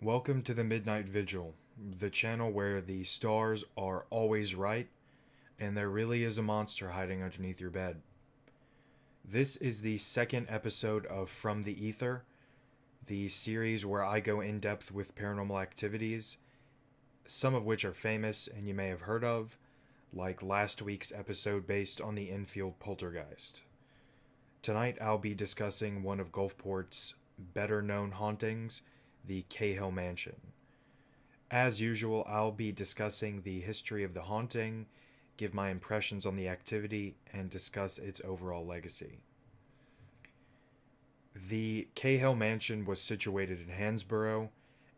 Welcome to the Midnight Vigil, the channel where the stars are always right and there really is a monster hiding underneath your bed. This is the second episode of From the Ether, the series where I go in depth with paranormal activities, some of which are famous and you may have heard of, like last week's episode based on the Enfield poltergeist. Tonight I'll be discussing one of Gulfport's better known hauntings, the Cahill Mansion. As usual, I'll be discussing the history of the haunting, give my impressions on the activity, and discuss its overall legacy. The Cahill Mansion was situated in Hansborough,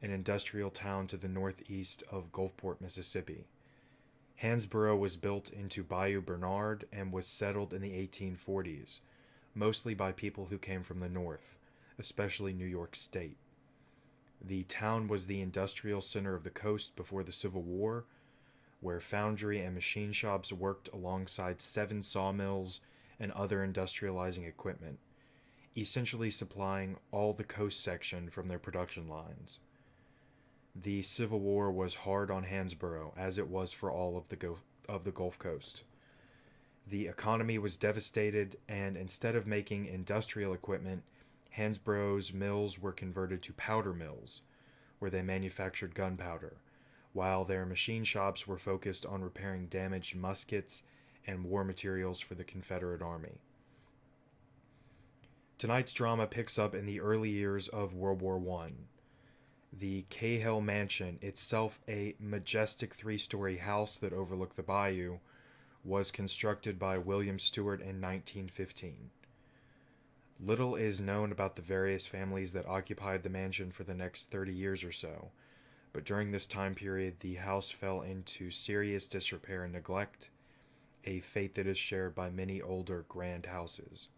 an industrial town to the northeast of Gulfport, Mississippi. Hansborough was built into Bayou Bernard and was settled in the 1840s, mostly by people who came from the north, especially New York State. The town was the industrial center of the coast before the Civil War, where foundry and machine shops worked alongside 7 sawmills and other industrializing equipment, essentially supplying all the coast section from their production lines. The Civil War was hard on Hansborough, as it was for all of the Gulf Coast. The economy was devastated, and instead of making industrial equipment, Hansborough's mills were converted to powder mills, where they manufactured gunpowder, while their machine shops were focused on repairing damaged muskets and war materials for the Confederate Army. Tonight's drama picks up in the early years of World War I. The Cahill Mansion, itself a majestic 3-story house that overlooked the bayou, was constructed by William Stewart in 1915. Little is known about the various families that occupied the mansion for the next 30 years or so, but during this time period the house fell into serious disrepair and neglect, a fate that is shared by many older grand houses.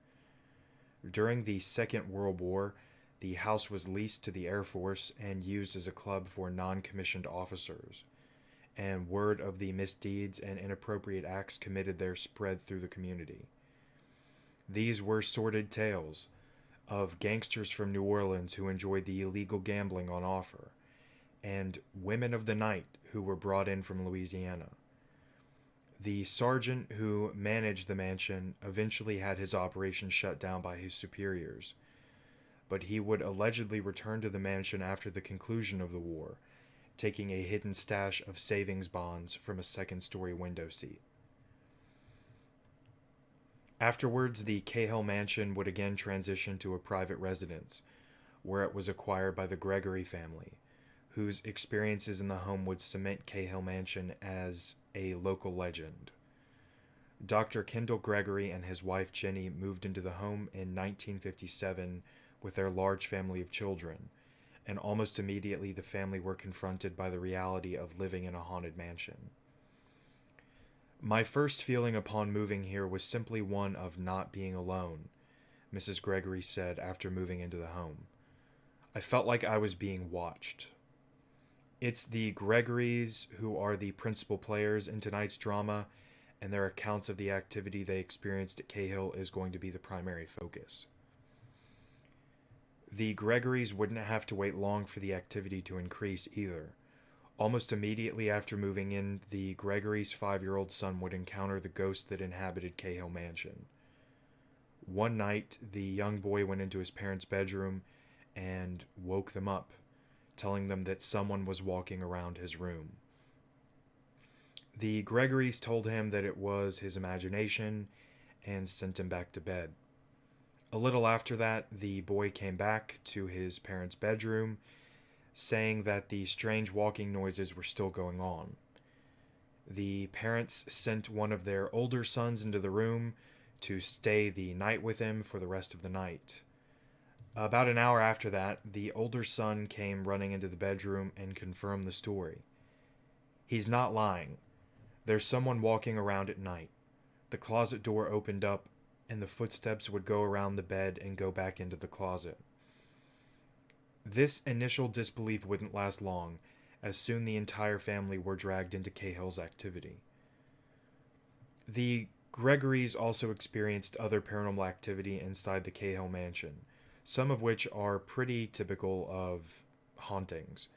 During the Second World War, the house was leased to the Air Force and used as a club for non-commissioned officers, and word of the misdeeds and inappropriate acts committed there spread through the community. These were sordid tales of gangsters from New Orleans who enjoyed the illegal gambling on offer, and women of the night who were brought in from Louisiana. The sergeant who managed the mansion eventually had his operation shut down by his superiors, but he would allegedly return to the mansion after the conclusion of the war, taking a hidden stash of savings bonds from a second-story window seat. Afterwards, the Cahill Mansion would again transition to a private residence, where it was acquired by the Gregory family, whose experiences in the home would cement Cahill Mansion as a local legend. Dr. Kendall Gregory and his wife Jenny moved into the home in 1957 with their large family of children, and almost immediately the family were confronted by the reality of living in a haunted mansion. My first feeling upon moving here was simply one of not being alone, Mrs. Gregory said after moving into the home. I felt like I was being watched. It's the Gregorys who are the principal players in tonight's drama, and their accounts of the activity they experienced at Cahill is going to be the primary focus. The Gregorys wouldn't have to wait long for the activity to increase either. Almost immediately after moving in, the Gregory's 5-year-old son would encounter the ghost that inhabited Cahill Mansion. One night, the young boy went into his parents' bedroom and woke them up, telling them that someone was walking around his room. The Gregorys told him that it was his imagination and sent him back to bed. A little after that, the boy came back to his parents' bedroom, saying that the strange walking noises were still going on. The parents sent one of their older sons into the room to stay the night with him for the rest of the night. About an hour after that, the older son came running into the bedroom and confirmed the story. He's not lying. There's someone walking around at night. The closet door opened up, and the footsteps would go around the bed and go back into the closet. This initial disbelief wouldn't last long, as soon the entire family were dragged into Cahill's activity. The Gregorys also experienced other paranormal activity inside the Cahill Mansion, some of which are pretty typical of hauntings.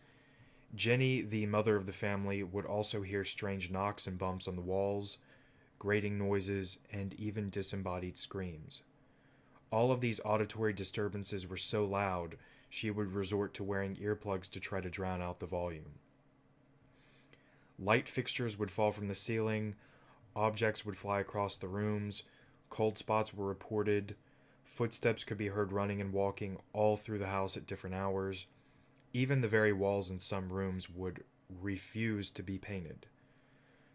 Jenny, the mother of the family, would also hear strange knocks and bumps on the walls, grating noises, and even disembodied screams. All of these auditory disturbances were so loud, she would resort to wearing earplugs to try to drown out the volume. Light fixtures would fall from the ceiling, objects would fly across the rooms, cold spots were reported, footsteps could be heard running and walking all through the house at different hours. Even the very walls in some rooms would refuse to be painted.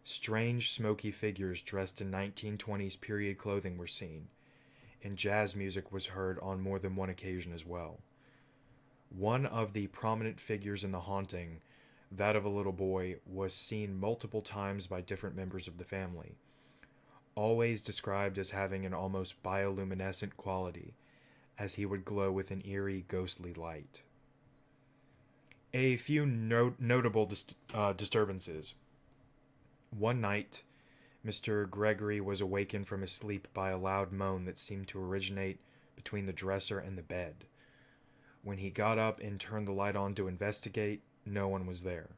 Strange, smoky figures dressed in 1920s period clothing were seen, and jazz music was heard on more than one occasion as well. One of the prominent figures in the haunting, that of a little boy, was seen multiple times by different members of the family, always described as having an almost bioluminescent quality, as he would glow with an eerie, ghostly light. A few notable disturbances. One night, Mr. Gregory was awakened from his sleep by a loud moan that seemed to originate between the dresser and the bed. When he got up and turned the light on to investigate, no one was there.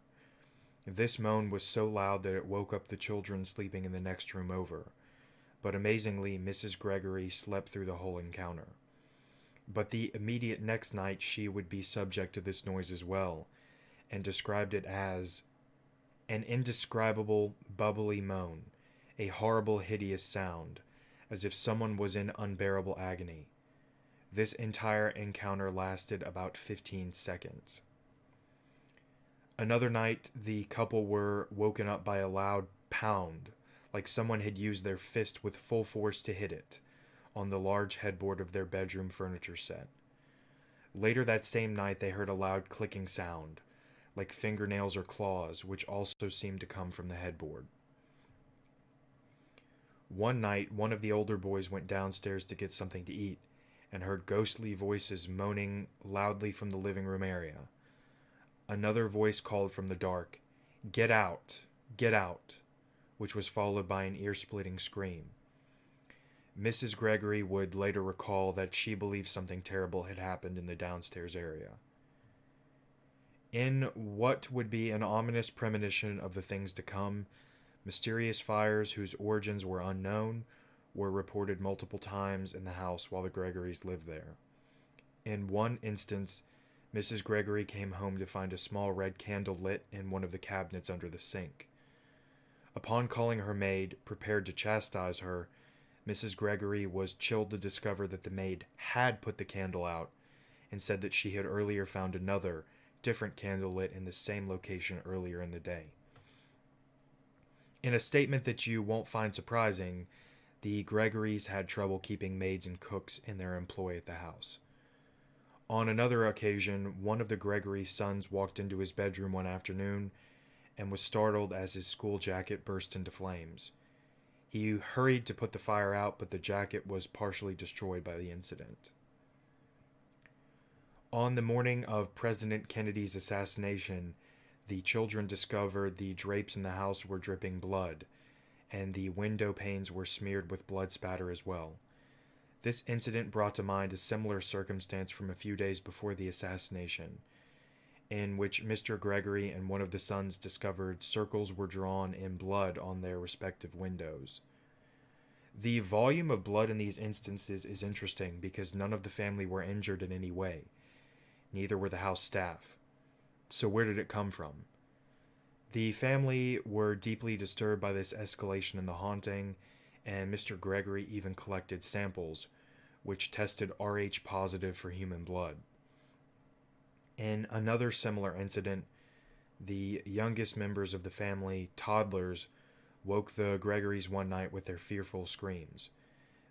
This moan was so loud that it woke up the children sleeping in the next room over, but amazingly, Mrs. Gregory slept through the whole encounter. But the immediate next night she would be subject to this noise as well, and described it as an indescribable, bubbly moan, a horrible, hideous sound, as if someone was in unbearable agony. This entire encounter lasted about 15 seconds. Another night, the couple were woken up by a loud pound, like someone had used their fist with full force to hit it, on the large headboard of their bedroom furniture set. Later that same night, they heard a loud clicking sound, like fingernails or claws, which also seemed to come from the headboard. One night, one of the older boys went downstairs to get something to eat and heard ghostly voices moaning loudly from the living room area. Another voice called from the dark, "Get out! Get out!" which was followed by an ear-splitting scream. Mrs. Gregory would later recall that she believed something terrible had happened in the downstairs area. In what would be an ominous premonition of the things to come, mysterious fires whose origins were unknown were reported multiple times in the house while the Gregorys lived there. In one instance, Mrs. Gregory came home to find a small red candle lit in one of the cabinets under the sink. Upon calling her maid, prepared to chastise her, Mrs. Gregory was chilled to discover that the maid had put the candle out and said that she had earlier found another, different candle lit in the same location earlier in the day. In a statement that you won't find surprising, the Gregorys had trouble keeping maids and cooks in their employ at the house. On another occasion, one of the Gregory sons walked into his bedroom one afternoon and was startled as his school jacket burst into flames. He hurried to put the fire out, but the jacket was partially destroyed by the incident. On the morning of President Kennedy's assassination, the children discovered the drapes in the house were dripping blood, and the window panes were smeared with blood spatter as well. This incident brought to mind a similar circumstance from a few days before the assassination, in which Mr. Gregory and one of the sons discovered circles were drawn in blood on their respective windows. The volume of blood in these instances is interesting because none of the family were injured in any way. Neither were the house staff. So where did it come from? The family were deeply disturbed by this escalation in the haunting, and Mr. Gregory even collected samples, which tested Rh positive for human blood. In another similar incident, the youngest members of the family, toddlers, woke the Gregorys one night with their fearful screams.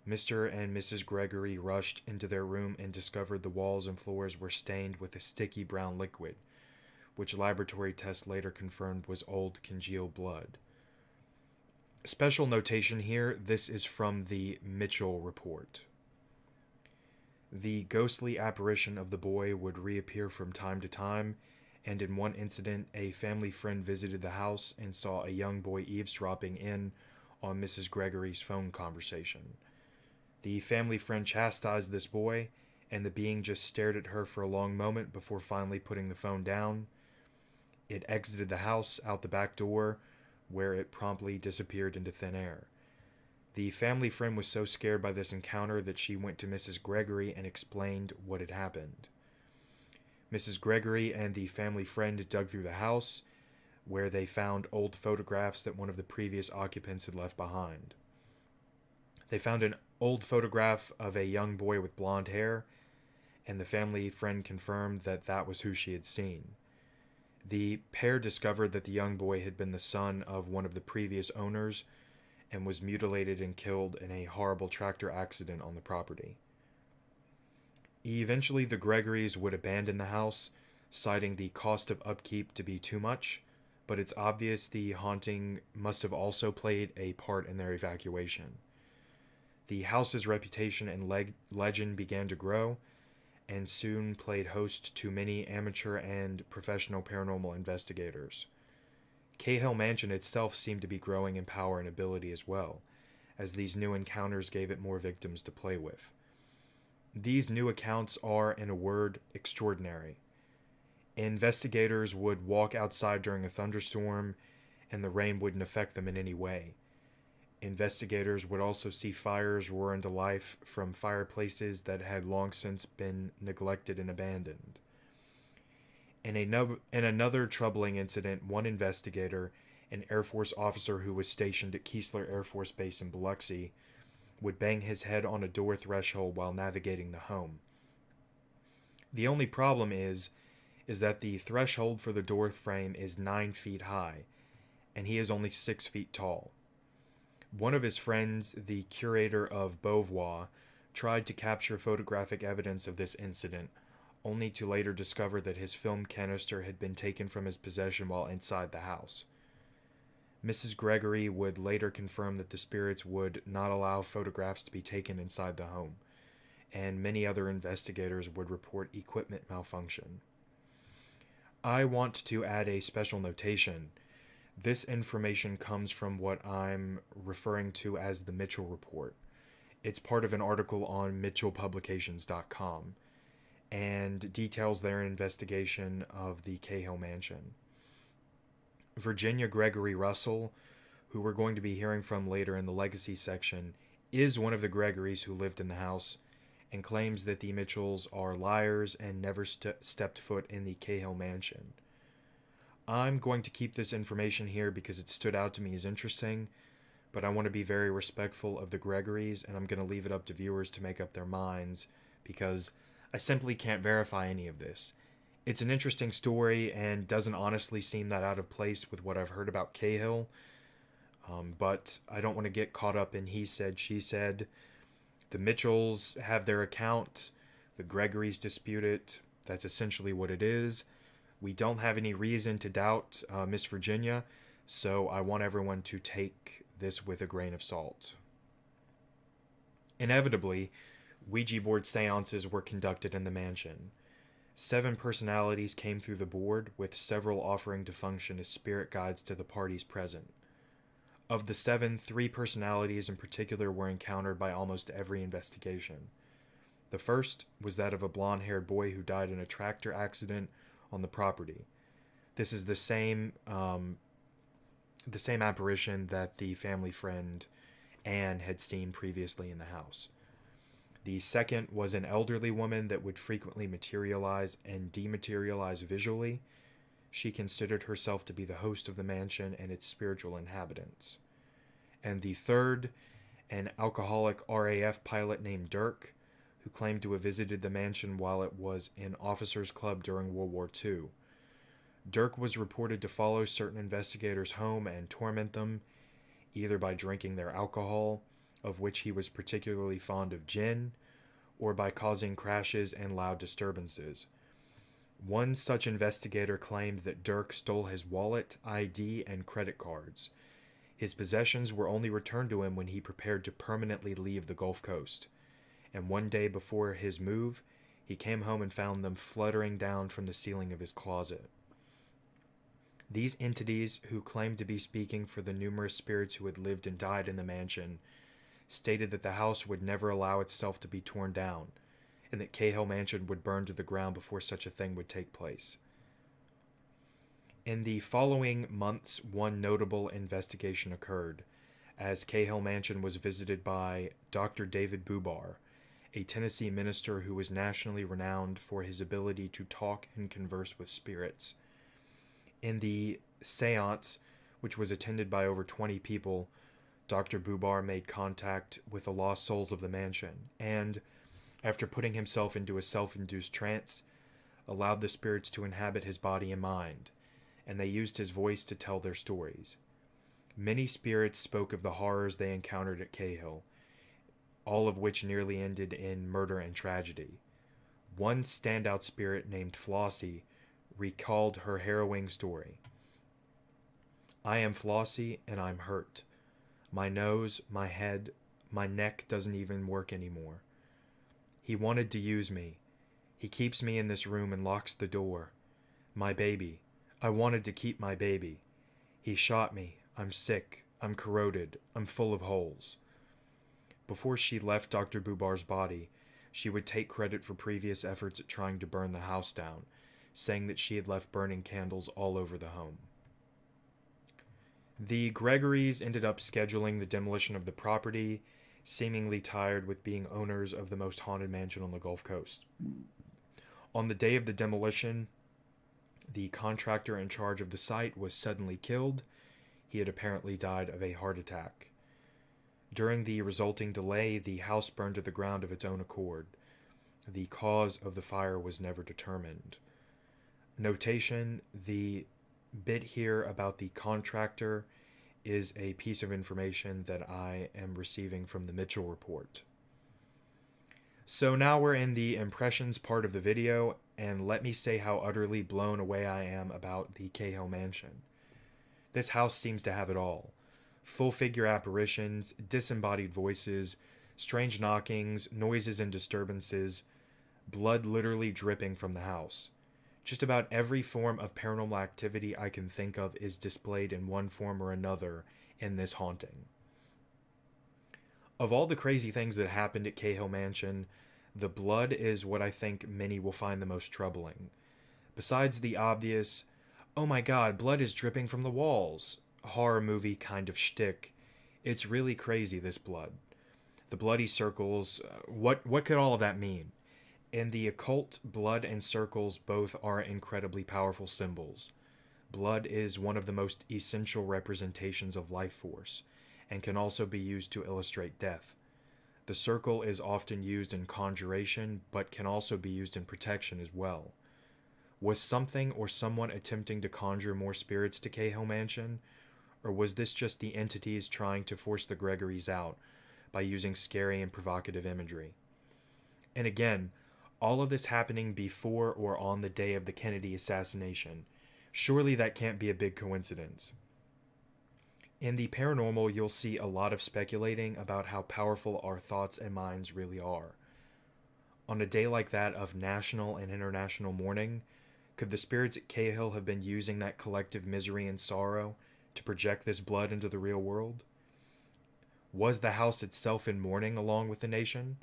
Mr. and Mrs. Gregory rushed into their room and discovered the walls and floors were stained with a sticky brown liquid, which laboratory tests later confirmed was old congealed blood. Special notation here, this is from the Mitchell report. The ghostly apparition of the boy would reappear from time to time, and in one incident, a family friend visited the house and saw a young boy eavesdropping in on Mrs. Gregory's phone conversation. The family friend chastised this boy, and the being just stared at her for a long moment before finally putting the phone down. It exited the house out the back door, where it promptly disappeared into thin air. The family friend was so scared by this encounter that she went to Mrs. Gregory and explained what had happened. Mrs. Gregory and the family friend dug through the house, where they found old photographs that one of the previous occupants had left behind. They found an old photograph of a young boy with blonde hair, and the family friend confirmed that that was who she had seen. The pair discovered that the young boy had been the son of one of the previous owners and was mutilated and killed in a horrible tractor accident on the property. Eventually, the Gregorys would abandon the house, citing the cost of upkeep to be too much, but it's obvious the haunting must have also played a part in their evacuation. The house's reputation and legend began to grow, and soon played host to many amateur and professional paranormal investigators. Cahill Mansion itself seemed to be growing in power and ability as well, as these new encounters gave it more victims to play with. These new accounts are, in a word, extraordinary. Investigators would walk outside during a thunderstorm, and the rain wouldn't affect them in any way. Investigators would also see fires roar into life from fireplaces that had long since been neglected and abandoned. In another troubling incident, one investigator, an Air Force officer who was stationed at Keesler Air Force Base in Biloxi, would bang his head on a door threshold while navigating the home. The only problem is that the threshold for the door frame is 9 feet high, and he is only 6 feet tall. One of his friends, the curator of Beauvoir, tried to capture photographic evidence of this incident, only to later discover that his film canister had been taken from his possession while inside the house. Mrs. Gregory would later confirm that the spirits would not allow photographs to be taken inside the home, and many other investigators would report equipment malfunction. I want to add a special notation. This information comes from what I'm referring to as the Mitchell Report. It's part of an article on mitchellpublications.com and details their investigation of the Cahill Mansion. Virginia Gregory Russell, who we're going to be hearing from later in the legacy section, is one of the Gregorys who lived in the house and claims that the Mitchells are liars and never stepped foot in the Cahill Mansion. I'm going to keep this information here because it stood out to me as interesting, but I want to be very respectful of the Gregorys, and I'm going to leave it up to viewers to make up their minds because I simply can't verify any of this. It's an interesting story and doesn't honestly seem that out of place with what I've heard about Cahill, but I don't want to get caught up in he said, she said. The Mitchells have their account, the Gregorys dispute it. That's essentially what it is. We don't have any reason to doubt Miss Virginia, so I want everyone to take this with a grain of salt. Inevitably, Ouija board seances were conducted in the mansion. 7 personalities came through the board, with several offering to function as spirit guides to the parties present. Of the 7, 3 personalities in particular were encountered by almost every investigation. The first was that of a blonde-haired boy who died in a tractor accident on the property. This is the same apparition that the family friend Anne had seen previously in the house. The second was an elderly woman that would frequently materialize and dematerialize visually. She considered herself to be the host of the mansion and its spiritual inhabitants. And the third, an alcoholic RAF pilot named Dirk, who claimed to have visited the mansion while it was an officers' club during World War II. Dirk was reported to follow certain investigators home and torment them, either by drinking their alcohol, of which he was particularly fond of gin, or by causing crashes and loud disturbances. One such investigator claimed that Dirk stole his wallet, ID, and credit cards. His possessions were only returned to him when he prepared to permanently leave the Gulf Coast, and one day before his move, he came home and found them fluttering down from the ceiling of his closet. These entities, who claimed to be speaking for the numerous spirits who had lived and died in the mansion, stated that the house would never allow itself to be torn down, and that Cahill Mansion would burn to the ground before such a thing would take place. In the following months, one notable investigation occurred, as Cahill Mansion was visited by Dr. David Bubar, a Tennessee minister who was nationally renowned for his ability to talk and converse with spirits. In the seance, which was attended by over 20 people, Dr. Bubar made contact with the lost souls of the mansion, and, after putting himself into a self-induced trance, allowed the spirits to inhabit his body and mind, and they used his voice to tell their stories. Many spirits spoke of the horrors they encountered at Cahill, all of which nearly ended in murder and tragedy. One standout spirit named Flossie recalled her harrowing story. "I am Flossie, and I'm hurt. My nose, my head, my neck doesn't even work anymore. He wanted to use me. He keeps me in this room and locks the door. My baby. I wanted to keep my baby. He shot me. I'm sick. I'm corroded. I'm full of holes." Before she left Dr. Bubar's body, she would take credit for previous efforts at trying to burn the house down, saying that she had left burning candles all over the home. The Gregorys ended up scheduling the demolition of the property, seemingly tired with being owners of the most haunted mansion on the Gulf Coast. On the day of the demolition, the contractor in charge of the site was suddenly killed. He had apparently died of a heart attack. During the resulting delay, the house burned to the ground of its own accord. The cause of the fire was never determined. Notation: the bit here about the contractor is a piece of information that I am receiving from the Mitchell report. So now we're in the impressions part of the video, and let me say how utterly blown away I am about the Cahill Mansion. This house seems to have it all. Full-figure apparitions, disembodied voices, strange knockings, noises and disturbances, blood literally dripping from the house. Just about every form of paranormal activity I can think of is displayed in one form or another in this haunting. Of all the crazy things that happened at Cahill Mansion, the blood is what I think many will find the most troubling. Besides the obvious, "Oh my god, blood is dripping from the walls," horror movie kind of shtick, it's really crazy, this blood. The bloody circles, what could all of that mean? In the occult, blood and circles both are incredibly powerful symbols. Blood is one of the most essential representations of life force, and can also be used to illustrate death. The circle is often used in conjuration, but can also be used in protection as well. Was something or someone attempting to conjure more spirits to Cahill Mansion? Or was this just the entities trying to force the Gregorys out by using scary and provocative imagery? And again, all of this happening before or on the day of the Kennedy assassination. Surely that can't be a big coincidence. In the paranormal, you'll see a lot of speculating about how powerful our thoughts and minds really are. On a day like that of national and international mourning, could the spirits at Cahill have been using that collective misery and sorrow to project this blood into the real world? Was the house itself in mourning along with the nation?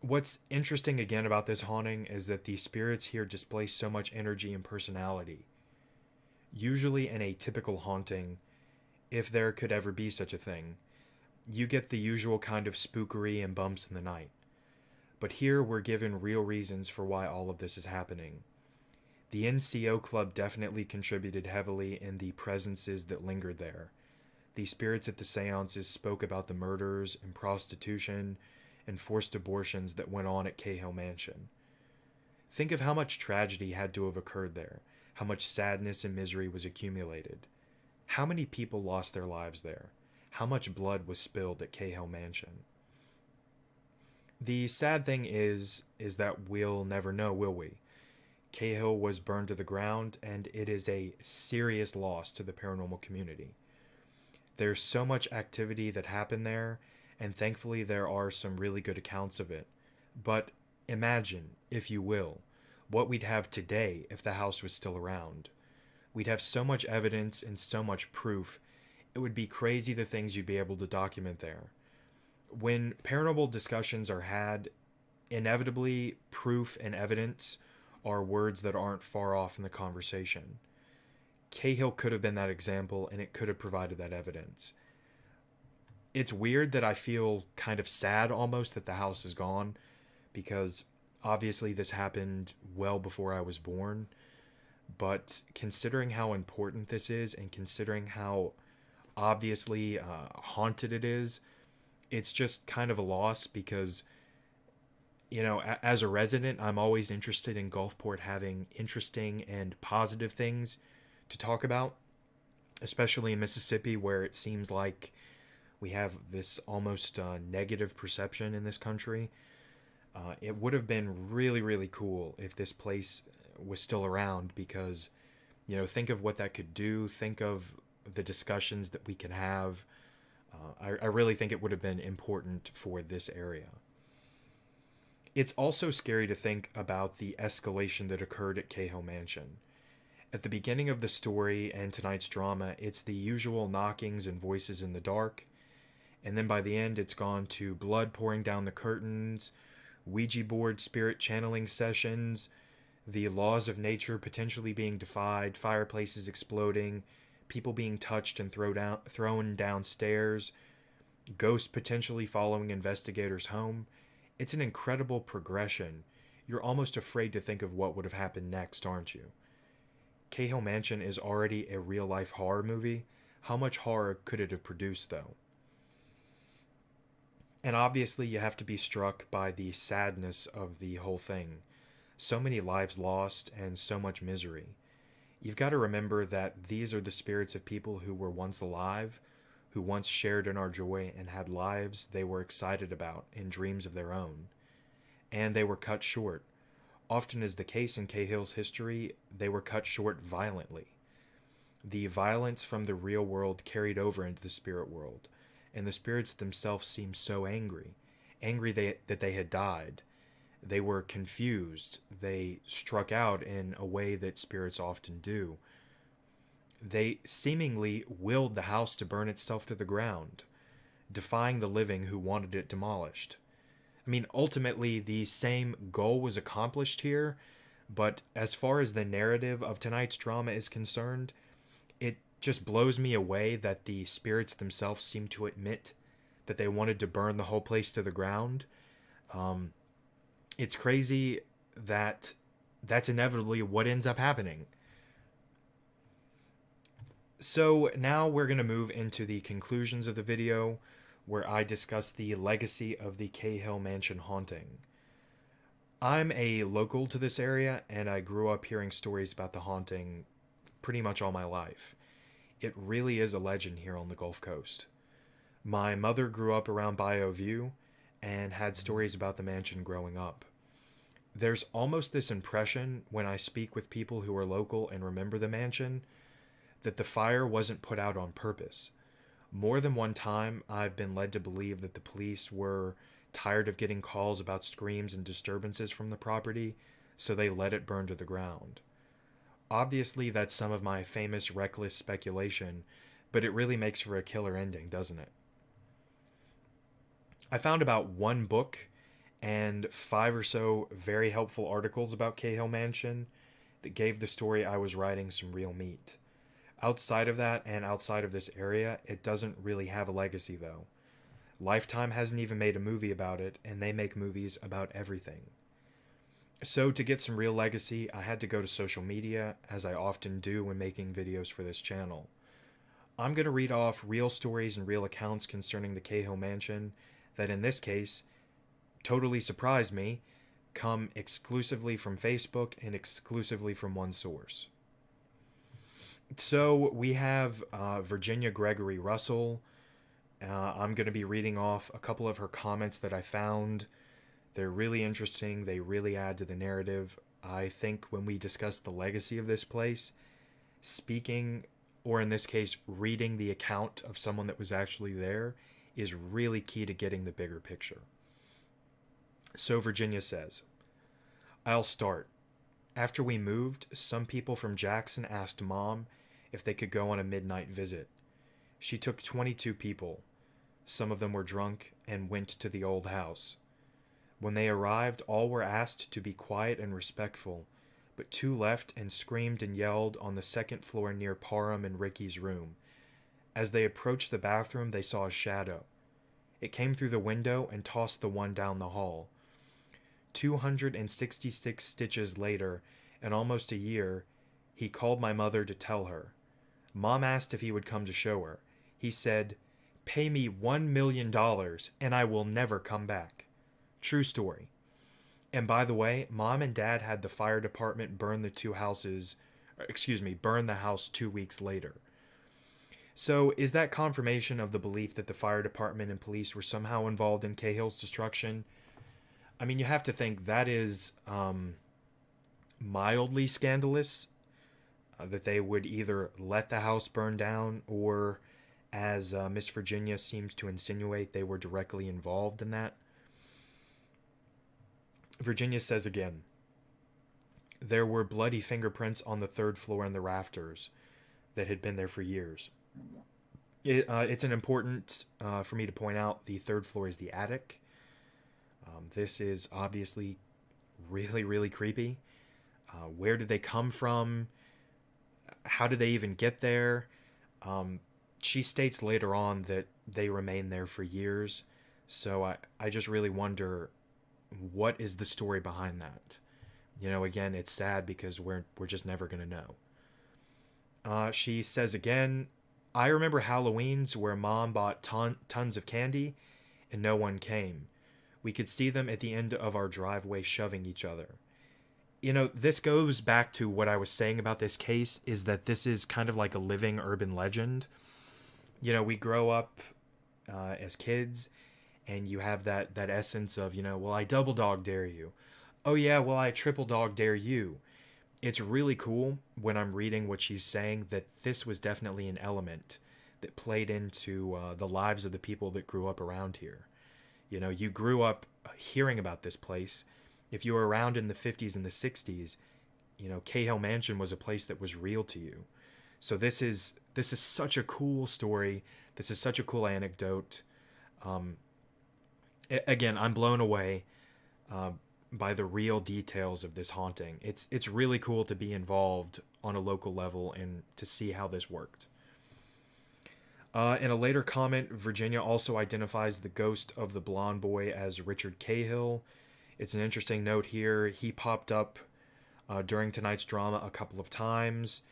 What's interesting again about this haunting is that the spirits here display so much energy and personality. Usually in a typical haunting, if there could ever be such a thing, you get the usual kind of spookery and bumps in the night. But here we're given real reasons for why all of this is happening. The NCO Club definitely contributed heavily in the presences that lingered there. The spirits at the seances spoke about the murders and prostitution and forced abortions that went on at Cahill Mansion. Think of how much tragedy had to have occurred there, how much sadness and misery was accumulated. How many people lost their lives there? How much blood was spilled at Cahill Mansion? The sad thing is that we'll never know, will we? Cahill was burned to the ground, and it is a serious loss to the paranormal community. There's so much activity that happened there, and thankfully there are some really good accounts of it. But imagine, if you will, what we'd have today if the house was still around. We'd have so much evidence and so much proof, it would be crazy the things you'd be able to document there. When paranormal discussions are had Inevitably, proof and evidence are words that aren't far off in the conversation. Cahill could have been that example, and it could have provided that evidence. It's weird that I feel kind of sad almost that the house is gone, because obviously this happened well before I was born. But considering how important this is, and considering how obviously haunted it is, it's just kind of a loss because, as a resident, I'm always interested in Gulfport having interesting and positive things to talk about, especially in Mississippi, where it seems like we have this almost negative perception in this country. It would have been really, really cool if this place was still around because, think of what that could do. Think of the discussions that we could have. I really think it would have been important for this area. It's also scary to think about the escalation that occurred at Cahill Mansion. At the beginning of the story and tonight's drama, it's the usual knockings and voices in the dark. And then by the end, it's gone to blood pouring down the curtains, Ouija board spirit channeling sessions, the laws of nature potentially being defied, fireplaces exploding, people being touched and thrown downstairs, ghosts potentially following investigators home. It's an incredible progression. You're almost afraid to think of what would have happened next, aren't you? Cahill Mansion is already a real-life horror movie. How much horror could it have produced, though? And obviously, you have to be struck by the sadness of the whole thing. So many lives lost and so much misery. You've got to remember that these are the spirits of people who were once alive, who once shared in our joy and had lives they were excited about and dreams of their own. And they were cut short. Often is the case in Cahill's history, they were cut short violently. The violence from the real world carried over into the spirit world, and the spirits themselves seemed so angry that they had died. They were confused. They struck out in a way that spirits often do. They seemingly willed the house to burn itself to the ground, defying the living who wanted it demolished. I mean, ultimately, the same goal was accomplished here, but as far as the narrative of tonight's drama is concerned, it just blows me away that the spirits themselves seem to admit that they wanted to burn the whole place to the ground. It's crazy that that's inevitably what ends up happening. So now we're going to move into the conclusions of the video, where I discuss the legacy of the Cahill Mansion haunting. I'm a local to this area, and I grew up hearing stories about the haunting pretty much all my life. It really is a legend here on the Gulf Coast. My mother grew up around Bayou View and had stories about the mansion growing up. There's almost this impression when I speak with people who are local and remember the mansion that the fire wasn't put out on purpose. More than one time, I've been led to believe that the police were tired of getting calls about screams and disturbances from the property, so they let it burn to the ground. Obviously, that's some of my famous reckless speculation, but it really makes for a killer ending, doesn't it? I found about one book and 5 or so very helpful articles about Cahill Mansion that gave the story I was writing some real meat. Outside of that and outside of this area, it doesn't really have a legacy, though. Lifetime hasn't even made a movie about it, and they make movies about everything. So to get some real legacy, I had to go to social media, as I often do when making videos for this channel. I'm going to read off real stories and real accounts concerning the Cahill Mansion that, in this case, totally surprised me, come exclusively from Facebook and exclusively from one source. So we have Virginia Gregory Russell. I'm going to be reading off a couple of her comments that I found. They're really interesting. They really add to the narrative. I think when we discuss the legacy of this place, speaking, or in this case, reading the account of someone that was actually there, is really key to getting the bigger picture. So Virginia says, I'll start. After we moved, some people from Jackson asked Mom if they could go on a midnight visit. She took 22 people. Some of them were drunk and went to the old house. When they arrived, all were asked to be quiet and respectful, but two left and screamed and yelled on the second floor near Parham and Ricky's room. As they approached the bathroom, they saw a shadow. It came through the window and tossed the one down the hall. 266 stitches later, and almost a year, he called my mother to tell her. Mom asked if he would come to show her. He said, "Pay me $1 million and I will never come back." True story. And by the way, Mom and Dad had the fire department burn burn the house 2 weeks later. So, is that confirmation of the belief that the fire department and police were somehow involved in Cahill's destruction? I mean, you have to think that is mildly scandalous, that they would either let the house burn down or, as Miss Virginia seems to insinuate, they were directly involved in that. Virginia says again, there were bloody fingerprints on the third floor in the rafters that had been there for years. It's an important for me to point out the third floor is the attic. This is obviously really, really creepy. Where did they come from? How did they even get there? She states later on that they remained there for years. So I just really wonder, what is the story behind that? You know, again, it's sad because we're just never going to know. She says again, I remember Halloweens where Mom bought tons of candy and no one came. We could see them at the end of our driveway shoving each other. You know, this goes back to what I was saying about this case, is that this is kind of like a living urban legend. You know, we grow up as kids, and you have that essence of, you know, well, I double dog dare you. Oh yeah, well, I triple dog dare you. It's really cool when I'm reading what she's saying that this was definitely an element that played into the lives of the people that grew up around here. You know, you grew up hearing about this place. If you were around in the 50s and the 60s, you know, Cahill Mansion was a place that was real to you. So this is such a cool story. This is such a cool anecdote. Again, I'm blown away by the real details of this haunting. It's really cool to be involved on a local level and to see how this worked. In a later comment, Virginia also identifies the ghost of the blonde boy as Richard Cahill. It's an interesting note here. He popped up during tonight's drama a couple of times.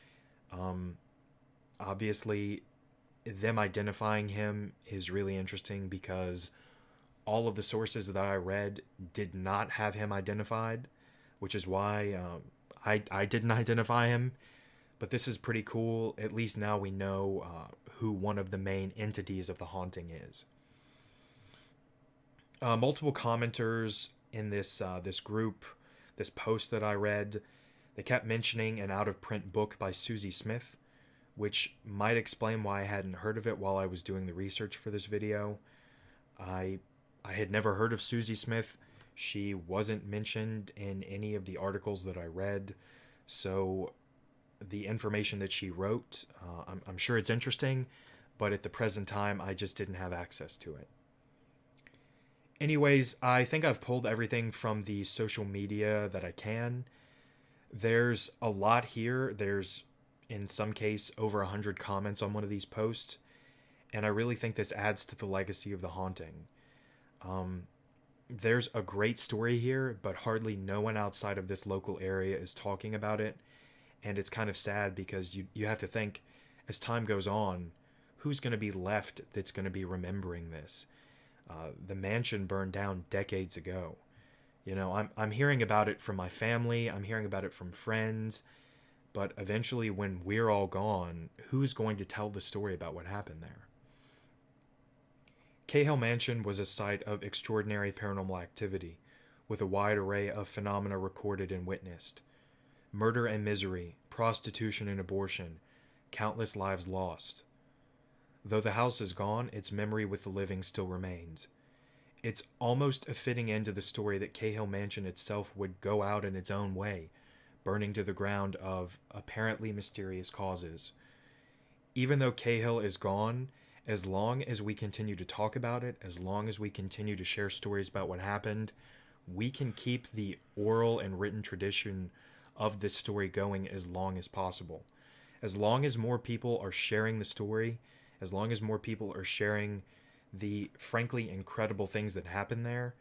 Obviously, them identifying him is really interesting because all of the sources that I read did not have him identified, which is why I didn't identify him. But this is pretty cool. At least now we know who one of the main entities of the haunting is. Multiple commenters in this group, this post that I read, they kept mentioning an out-of-print book by Susie Smith, which might explain why I hadn't heard of it while I was doing the research for this video. I had never heard of Susie Smith. She wasn't mentioned in any of the articles that I read, so the information that she wrote, I'm sure it's interesting, but at the present time, I just didn't have access to it. Anyways, I think I've pulled everything from the social media that I can. There's a lot here. There's, in some case, over 100 comments on one of these posts, and I really think this adds to the legacy of the haunting. There's a great story here, but hardly no one outside of this local area is talking about it, and it's kind of sad because you have to think, as time goes on, who's going to be left that's going to be remembering this? The mansion burned down decades ago. You know, I'm hearing about it from my family, I'm hearing about it from friends, but eventually when we're all gone, who's going to tell the story about what happened there? Cahill Mansion was a site of extraordinary paranormal activity, with a wide array of phenomena recorded and witnessed. Murder and misery, prostitution and abortion, countless lives lost. Though the house is gone, its memory with the living still remains. It's almost a fitting end to the story that Cahill Mansion itself would go out in its own way, burning to the ground of apparently mysterious causes. Even though Cahill is gone, as long as we continue to talk about it, as long as we continue to share stories about what happened, we can keep the oral and written tradition of this story going as long as possible. As long as more people are sharing the story, as long as more people are sharing the frankly incredible things that happen there,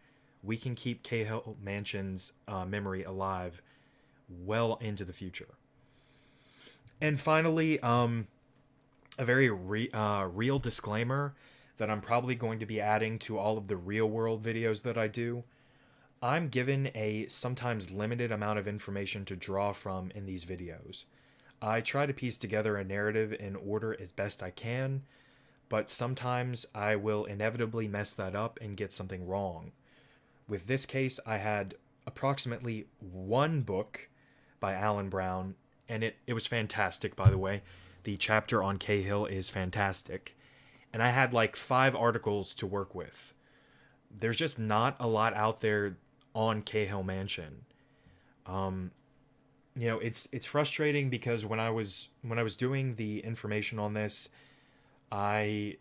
we can keep Cahill Mansion's memory alive well into the future. And finally, a very real disclaimer that I'm probably going to be adding to all of the real world videos that I do. I'm given a sometimes limited amount of information to draw from in these videos. I try to piece together a narrative in order as best I can, but sometimes I will inevitably mess that up and get something wrong. With this case, I had approximately one book by Alan Brown, and it was fantastic, by the way. The chapter on Cahill is fantastic. And I had like 5 articles to work with. There's just not a lot out there on Cahill Mansion. It's frustrating because when I was doing the information on this, I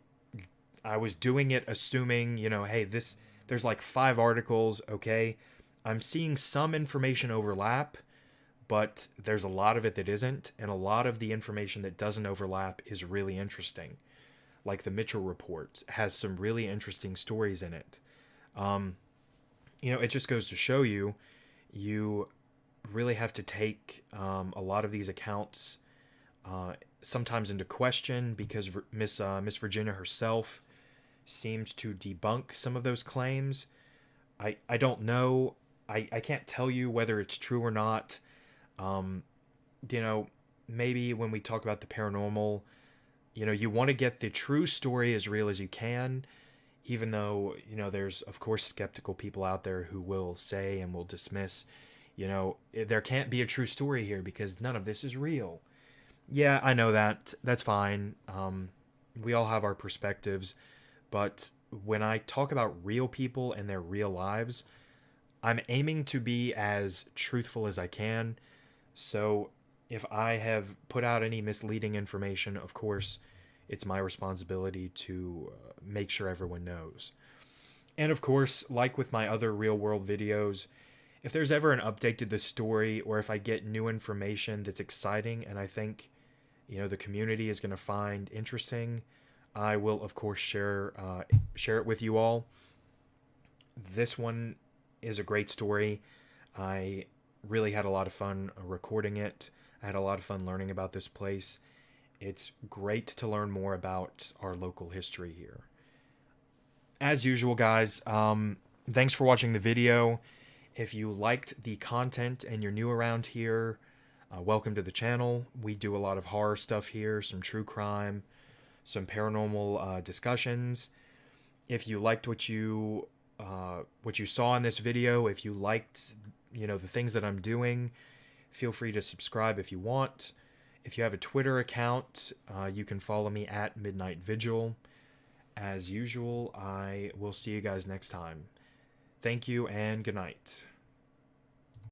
I was doing it assuming, hey, there's like 5 articles, okay? I'm seeing some information overlap, but there's a lot of it that isn't, and a lot of the information that doesn't overlap is really interesting. Like the Mitchell report has some really interesting stories in it. It just goes to show you really have to take a lot of these accounts sometimes into question because Miss Virginia herself seems to debunk some of those claims. I don't know. I can't tell you whether it's true or not. Um, Maybe when we talk about the paranormal, you want to get the true story as real as you can, even though, there's, of course, skeptical people out there who will say and will dismiss, there can't be a true story here because none of this is real. Yeah, I know that. That's fine. We all have our perspectives. But when I talk about real people and their real lives, I'm aiming to be as truthful as I can. So if I have put out any misleading information, of course, it's my responsibility to make sure everyone knows. And of course, like with my other real world videos, if there's ever an update to this story or if I get new information that's exciting and I think, the community is going to find interesting, I will of course share it with you all. This one is a great story. I really had a lot of fun recording it. I had a lot of fun learning about this place. It's great to learn more about our local history here. As usual, guys, thanks for watching the video. If you liked the content and you're new around here, welcome to the channel. We do a lot of horror stuff here, some true crime, some paranormal discussions. If you liked what you saw in this video, if you liked the things that I'm doing, feel free to subscribe if you want. If you have a Twitter account, you can follow me at Midnight Vigil. As usual, I will see you guys next time. Thank you and good night.